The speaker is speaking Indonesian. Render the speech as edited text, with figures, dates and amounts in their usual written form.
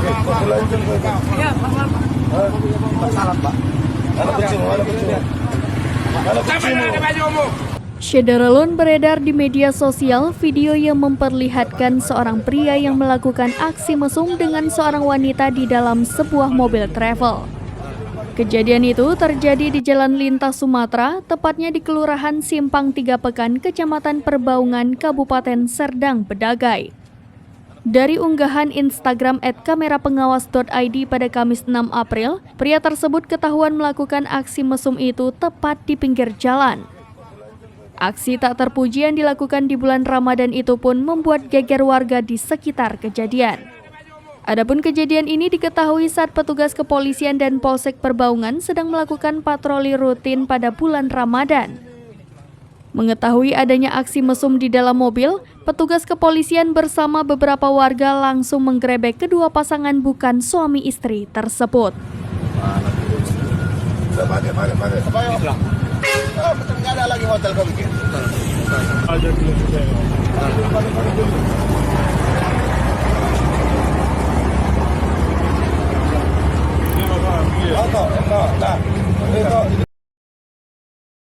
Iya, salam Pak. Syederalun beredar di media sosial video yang memperlihatkan seorang pria yang melakukan aksi mesum dengan seorang wanita di dalam sebuah mobil travel. Kejadian itu terjadi di Jalan Lintas Sumatera, tepatnya di Kelurahan Simpang Tiga Pekan, Kecamatan Perbaungan, Kabupaten Serdang Bedagai. Dari unggahan Instagram @kamerapengawas.id pada Kamis 6 April, pria tersebut ketahuan melakukan aksi mesum itu tepat di pinggir jalan. Aksi tak terpuji yang dilakukan di bulan Ramadan itu pun membuat geger warga di sekitar kejadian. Adapun kejadian ini diketahui saat petugas kepolisian dan Polsek Perbaungan sedang melakukan patroli rutin pada bulan Ramadan. Mengetahui adanya aksi mesum di dalam mobil, petugas kepolisian bersama beberapa warga langsung menggerebek kedua pasangan bukan suami istri tersebut. Nggak ada lagi hotel kau bikin.